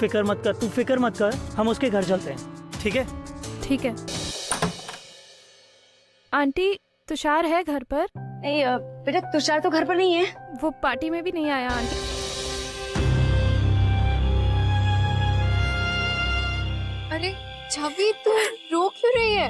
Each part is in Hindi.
फिक्र मत कर, तू फिक्र मत कर, हम उसके घर चलते हैं, ठीक है? ठीक है। आंटी, तुषार है घर पर? नहीं बेटा, तुषार तो घर पर नहीं है। वो पार्टी में भी नहीं आया आंटी। अरे छवि, तू रो क्यों रही है?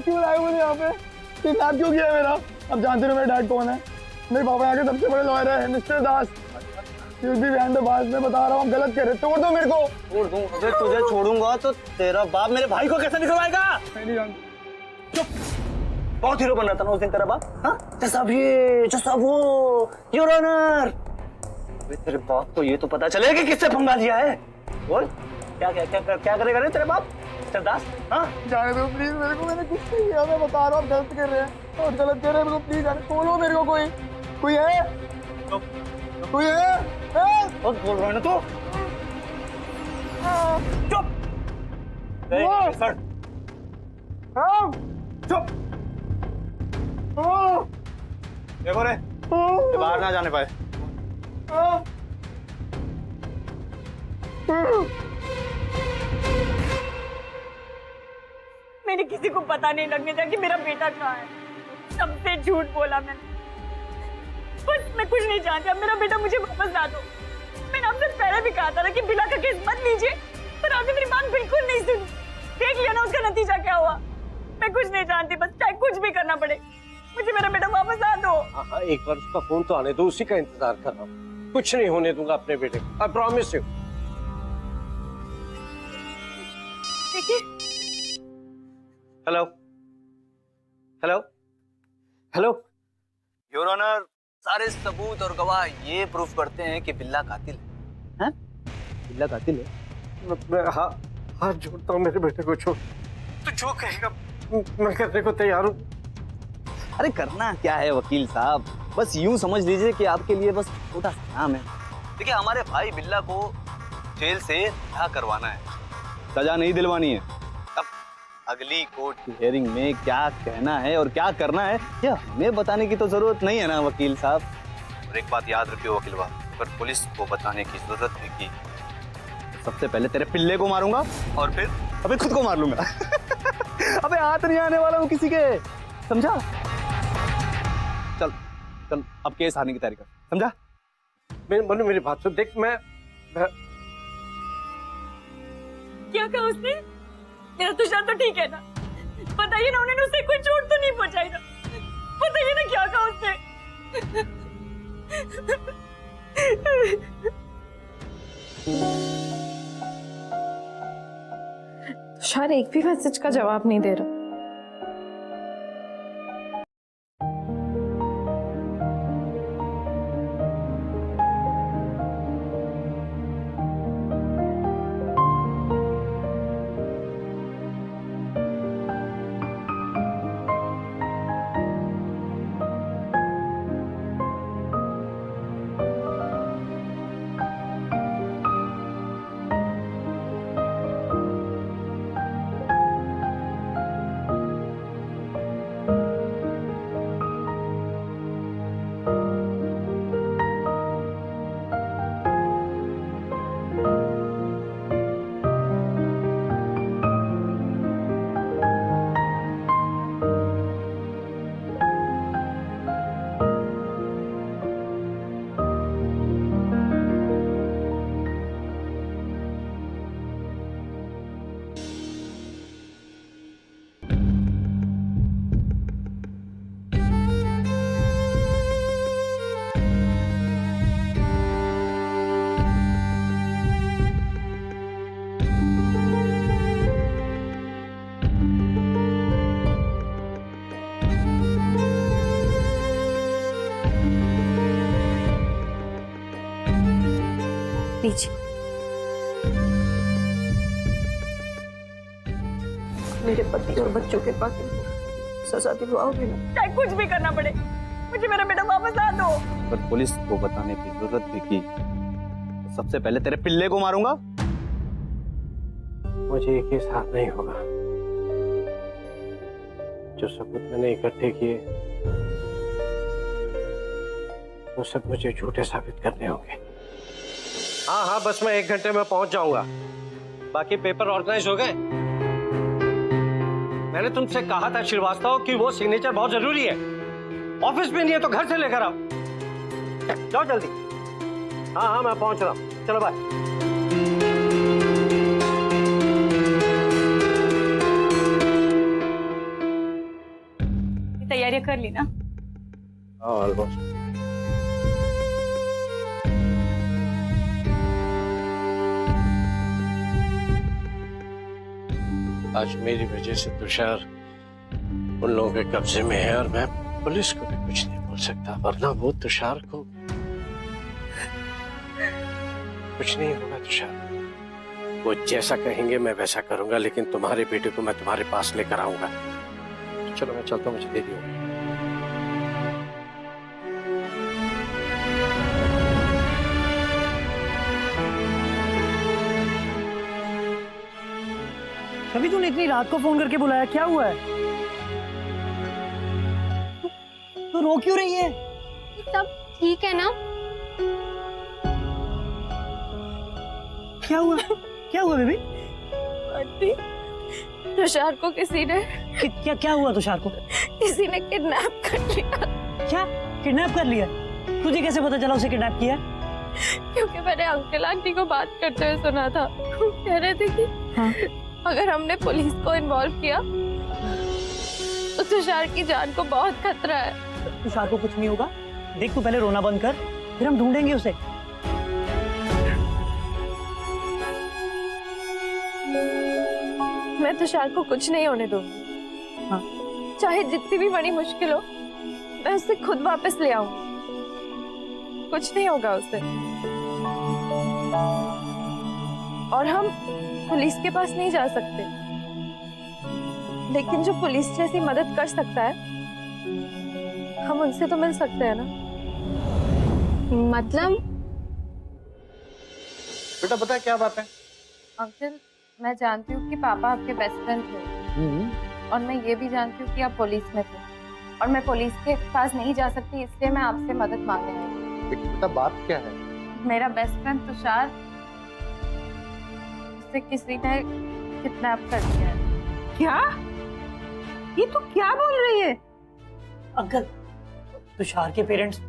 क्यों लाए मुझे यहाँ पे? किडनैप क्यों किया है मेरा? अब जानते हो मेरे डैड कौन है? मेरे पापा यहाँ के सबसे बड़े लॉयर है, mister Das. You'll be behind the bars, मैं बता रहा हूँ, गलत कह रहे। तोड़ दो मेरे को। तोड़ दूँ? अगर तुझे छोड़ूंगा तो तेरा बाप मेरे भाई को कैसे निकलवाएगा? मैं नहीं जानता। चुप। बहुत हीरो बन रहा था ना उस दिन तेरा बाप, हाँ? जैसा वो, योर ऑनर। तेरे बाप को ये तो पता चलेगा कि किससे पंगा लिया है। बोल, क्या करेगा रे तेरे बाप? मिस्टर दास, हाँ? जाने दो प्लीज मेरे को, मैंने कुछ नहीं किया, मैं बता रहा हूँ, गलत कर रहे हैं और गलत कर रहे हैं मेरे को, प्लीज जाने बोलो मेरे को। कोई है? कोई है? बहुत बोल रहा है ना तू? चुप। सर, चुप। देखो रे, ये बाहर ना जाने पाए। मैंने किसी को पता नहीं लगने दिया कि मेरा बेटा कहाँ है। सबसे झूठ बोला मैंने। बस मैं कुछ नहीं जानती, अब मेरा बेटा मुझे वापस ला दो। मैंने आपसे पहले भी कहा था ना कि बिला का केस मत लीजिए, पर आपने मेरी बात बिल्कुल नहीं सुनी। देख लिया ना उसका नतीजा क्या हुआ। मैं कुछ नहीं जानती, बस चाहे कुछ भी करना पड़े, मुझे मेरा बेटा वापस ला दो। हाँ, एक बार उसका फोन तो आने दो, उसी का इंतजार कर रहा हूँ। कुछ नहीं होने दूंगा अपने बेटे को, आई प्रॉमिस यू। देखिए, hello, hello, hello. Your honour, सारे सबूत और गवाह ये प्रूफ करते हैं कि बिल्ला कातिल है। हैं? बिल्ला कातिल है। मैं हाथ जोड़ता हूँ, मेरे बेटे को छोड़। तू जो कहेगा मैं करने को तैयार हूँ। अरे करना क्या है वकील साहब, बस यूं समझ लीजिए कि आपके लिए बस छोटा सा नाम है। देखिए, हमारे भाई बिल्ला को जेल से रिहा करवाना है, सजा नहीं दिलवानी है। अब अगली कोर्ट की हियरिंग में क्या कहना है और क्या करना है यह हमें बताने की तो जरूरत नहीं है ना वकील साहब। और एक बात याद रखियो वकील साहब, अगर पुलिस को बताने की जरूरत है कि सबसे पहले तेरे पिल्ले को मारूंगा और फिर अबे खुद को मार लूंगा। अबे हाथ नहीं आने वाला हूँ किसी के, समझा? चल चल, अब केस हारने की तैयारी कर, समझा? मेरी बात सुन, देख मैं क्या कहा उसने? मेरा तुषार तो ठीक है ना? बताइए ना, उन्होंने उसे कोई चोट तो नहीं पहुंचाई ना? बताइए ना क्या कहा उसने? तुषार एक भी मैसेज का जवाब नहीं दे रहा। लीजिए। मेरे पति और बच्चों के कातिल को सजा दिलवाओगे ना, चाहे कुछ भी करना पड़े, मुझे मेरा बेटा वापस ला दो। अगर पुलिस को बताने की जरूरत भी की तो सबसे पहले तेरे पिल्ले को मारूंगा। मुझे ये केस हाथ नहीं होगा। जो सबूत मैंने इकट्ठे किए वो सब मुझे झूठे साबित करने होंगे। हाँ हाँ, बस मैं 1 घंटे में पहुंच जाऊंगा। बाकी पेपर ऑर्गेनाइज हो गए। मैंने तुमसे कहा था श्रीवास्तव कि वो सिग्नेचर बहुत जरूरी है। ऑफिस में नहीं है तो घर से लेकर आओ। जाओ जल्दी। हाँ हाँ, मैं पहुंच रहा हूँ। चलो बाय। तैयारियां कर ली ना? ऑलमोस्ट। आज मेरी वजह से तुषार उन लोगों के कब्जे में है और मैं पुलिस को भी कुछ नहीं बोल सकता, वरना वो तुषार को कुछ नहीं होगा। तुषार वो जैसा कहेंगे मैं वैसा करूंगा, लेकिन तुम्हारे बेटे को मैं तुम्हारे पास लेकर आऊंगा। चलो मैं चलता हूँ, मुझे देरी होगी। छवि तूने इतनी रात को फोन करके बुलाया, क्या हुआ है? तू रो क्यों रही है? सब ठीक है ना? क्या हुआ? क्या हुआ बेबी? आंटी, तुषार को किसी ने क्या हुआ तुषार को? किसी ने किडनैप कर लिया। क्या किडनैप कर लिया? तुझे कैसे पता चला उसे किडनैप किया? क्योंकि मैंने अंकल आंटी को बात करते हुए सुना था। कह रहे थे कि हाँ? अगर हमने पुलिस को इन्वॉल्व किया तो तुषार की जान को बहुत खतरा है। तुषार को कुछ नहीं होगा। देख, तू पहले रोना बंद कर, फिर हम ढूंढेंगे उसे। मैं तुषार को कुछ नहीं होने दूंगी। हाँ? चाहे जितनी भी बड़ी मुश्किल हो, मैं उसे खुद वापस ले आऊंगी। कुछ नहीं होगा उसे। और हम पुलिस के पास नहीं जा सकते, लेकिन जो पुलिस जैसी मदद कर सकता है, हम उनसे तो मिल सकते हैं ना। मतलब बेटा पता है क्या बात है? अंकल, मैं जानती हूँ कि पापा आपके बेस्ट फ्रेंड थे, और मैं ये भी जानती हूँ कि आप पुलिस में थे, और मैं पुलिस के पास नहीं जा सकती, इसलिए मैं आपसे मदद मांगने आई हूँ। लेकिन बेटा बात क्या है? मेरा बेस्ट फ्रेंड तुषार, उसे किसी ने किडनैप कर लिया है। क्या? ये तो क्या बोल रही है? अंकल, तुषार के पेरेंट्स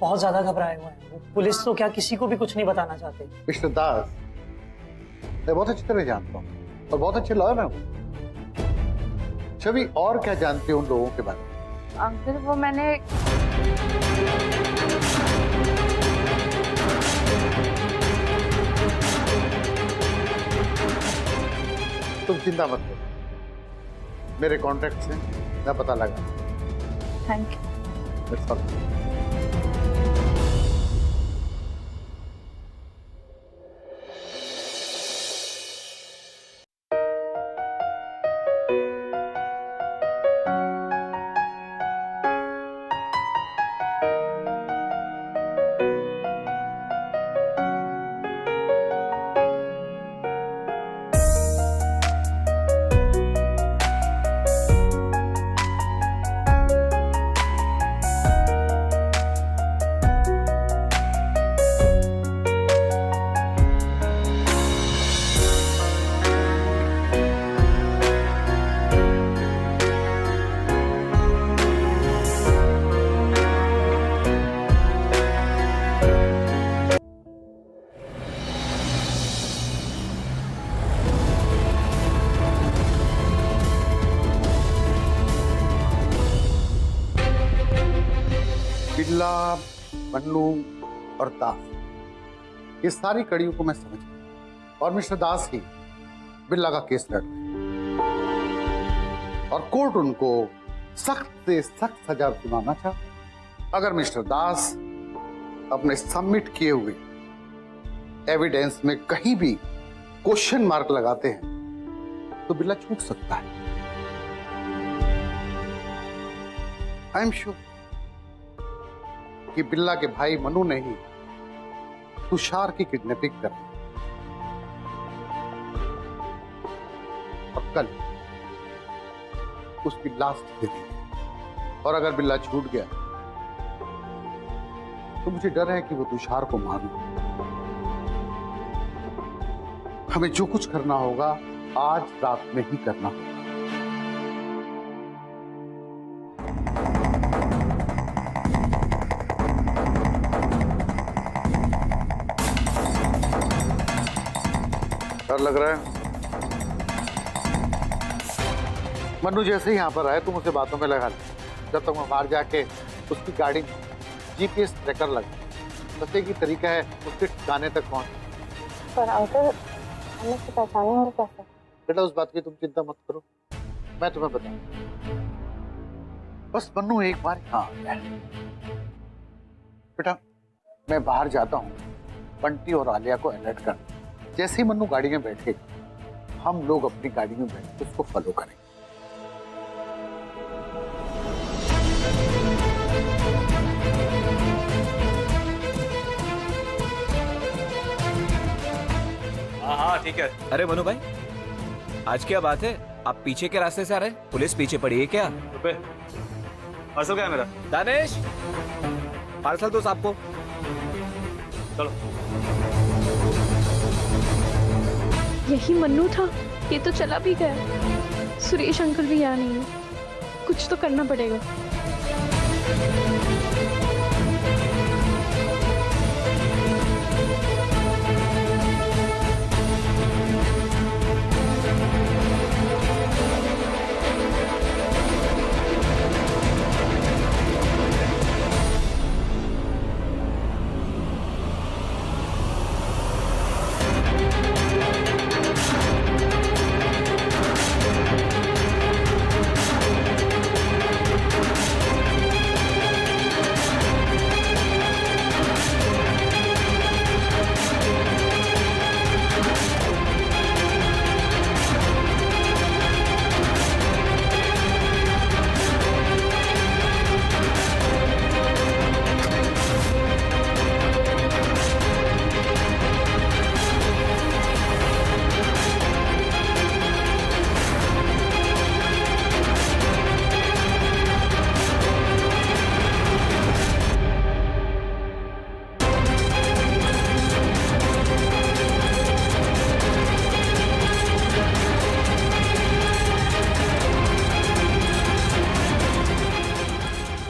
बहुत ज्यादा घबराए हुए हैं। पुलिस तो क्या किसी को भी कुछ नहीं बताना चाहते। मिस्टर दास, मैं बहुत अच्छी तरह जानता हूँ और बहुत अच्छे लॉयर हैं। छवि, और क्या जानते हो उन लोगों के बारे में? अंकल, वो मैंने तुम चिंता मत करो, मेरे कॉन्ट्रैक्ट से मैं पता लगा। Thank you. That's all. बिल्ला, बन्नू और दास, इस सारी कड़ियों को मैं समझ गया और मिस्टर दास ही बिल्ला का केस लड़ रहे और कोर्ट उनको सख्त से सख्त सजा सुनाना चाहता। अगर मिस्टर दास अपने सबमिट किए हुए एविडेंस में कहीं भी क्वेश्चन मार्क लगाते हैं तो बिल्ला छूट सकता है। आई एम श्योर कि बिल्ला के भाई मनु ने ही तुषार की किडनैपिंग कर दी और कल उसकी लाश दे दी। और अगर बिल्ला छूट गया तो मुझे डर है कि वो तुषार को मार ले। हमें जो कुछ करना होगा आज रात में ही करना होगा। डर लग रहा है? मनु जैसे ही यहां पर आए तुम उसे बातों में लगा ले। जब तक मैं बाहर जाके उसकी गाड़ी में जीपीएस ट्रैकर लगा पते की तरीका है उसके ठिकाने तक पहुंच। पर अंकल हम उसको पहचानेंगे कैसे? बेटा उस बात की तुम चिंता मत करो, मैं तुम्हें बताऊं। बस मन्नू एक बार यहाँ आ जाए। बेटा मैं बाहर जाता हूँ बंटी और आलिया को अलर्ट कर। जैसे ही मन्नू गाड़ी में बैठेगा हम लोग अपनी गाड़ी में बैठ के उसको फॉलो करेंगे। हाँ ठीक है। अरे मनु भाई, आज क्या बात है? आप पीछे के रास्ते से आ रहे हैं? पुलिस पीछे पड़ी है क्या? पार्सल क्या है मेरा? दानिश, पार्सल दो साहब को। चलो। यही मन्नू था, ये तो चला भी गया। सुरेश अंकल भी यहाँ नहीं है, कुछ तो करना पड़ेगा।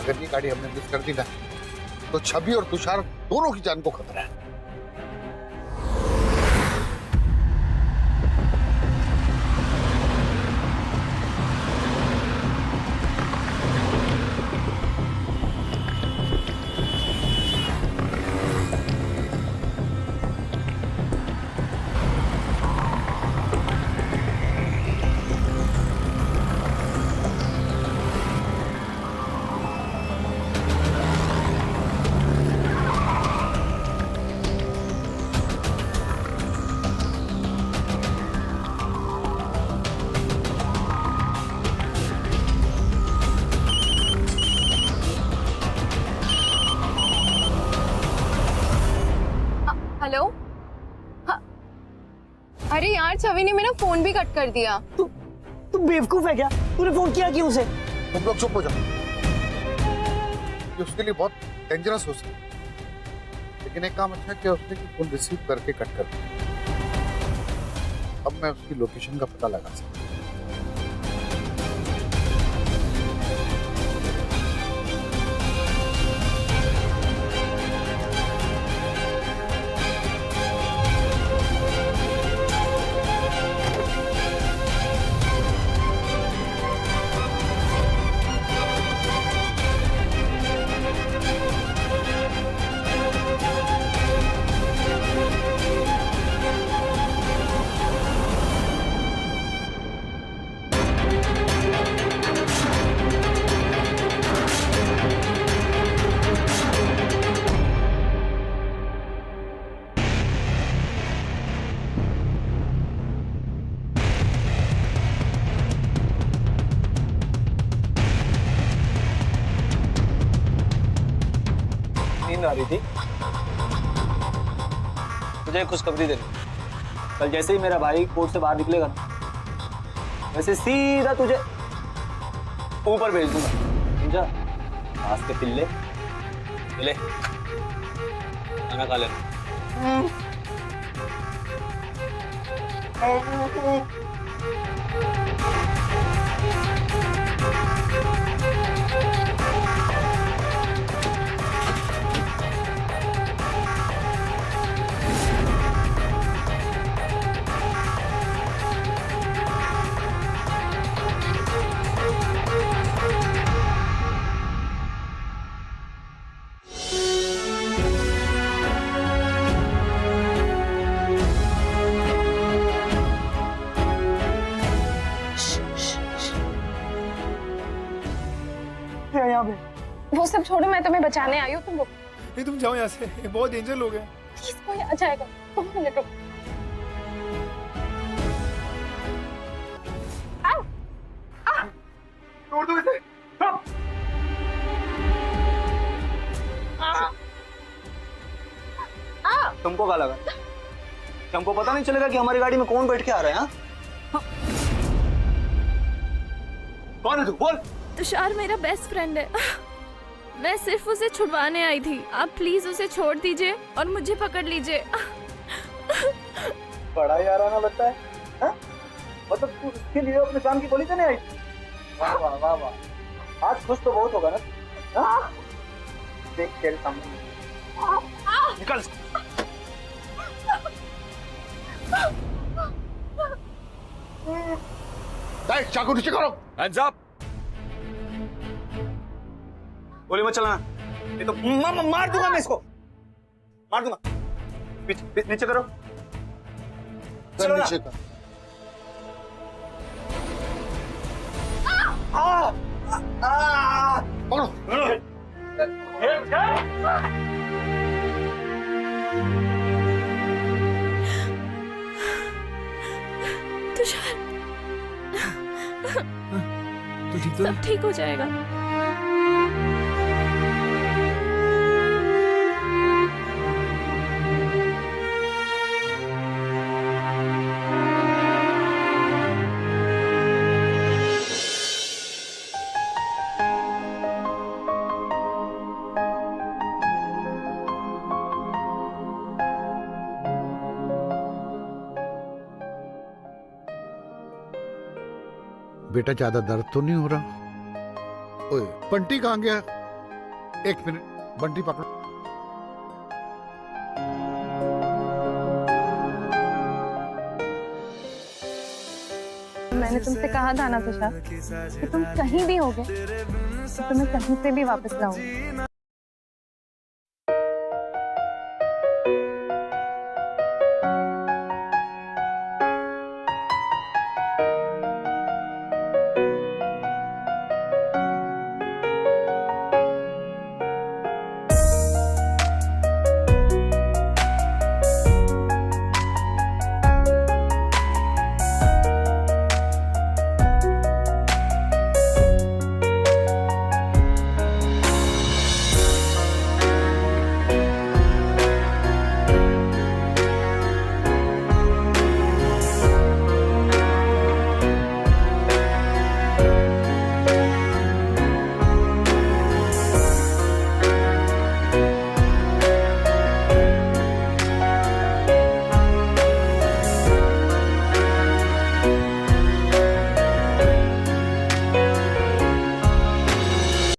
अगर ये गाड़ी हमने मिस कर दी ना तो छवि और तुषार दोनों की जान को खतरा है। हेलो। हाँ। अरे यार छवि ने मेरा फोन भी कट कर दिया। तू बेवकूफ है क्या? तूने फोन किया क्यों उसे? तुम लोग चुप हो जाओ, ये उसके लिए बहुत डेंजरस हो सकता है। लेकिन एक काम अच्छा किया उसने कि फोन रिसीव करके कट कर दिया। अब मैं उसकी लोकेशन का पता लगा सकता हूँ। जा रही थी। तुझे खुशखबरी देनी, कल जैसे ही मेरा भाई कोर्ट से बाहर निकलेगा ना, वैसे सीधा तुझे ऊपर भेज दूंगा, समझा? आज के पिल्ले ले, खाना खा लेना। यहाँ पे वो सब छोड़ो, मैं तुम्हें बचाने आई हूँ। तुम रुको नहीं, तुम जाओ यहाँ से, ये बहुत डेंजर लोग हैं। प्लीज, कोई आ जाएगा। तुम मिनट रुको। छोड़ दो इसे। तुमको क्या लगा? हमको पता नहीं चलेगा कि हमारी गाड़ी में कौन बैठ के आ रहा है? हाँ? कौन है तू? बोल। तुषार मेरा बेस्ट फ्रेंड है। मैं सिर्फ उसे छुड़वाने आई थी। आप प्लीज उसे छोड़ दीजिए और मुझे पकड़ लीजिए। बड़ा याराना लगता है, हाँ? मतलब तू इसके लिए अपने जान की गोली देने आई? वाह वाह वाह वाह, आज खुश तो बहुत होगा ना? हाँ? देख तेरे सामने निकल। चाकू नीचे करो। Hands up! गोली मत चलाना, ये तो मार दूंगा मैं इसको, मार दूंगा। नीचे करो, चलो नीचे कर। पकड़ो। तुषार, तू ठीक तो है? सब ठीक हो जाएगा। बेटा ज्यादा दर्द तो नहीं हो रहा? ओए, बंटी कहाँ गया? एक मिनट, बंटी पकड़ो। मैंने तुमसे कहा था ना तुषार कि तुम कहीं भी होगे तो तुम्हें कहीं से भी वापस लाऊंगी।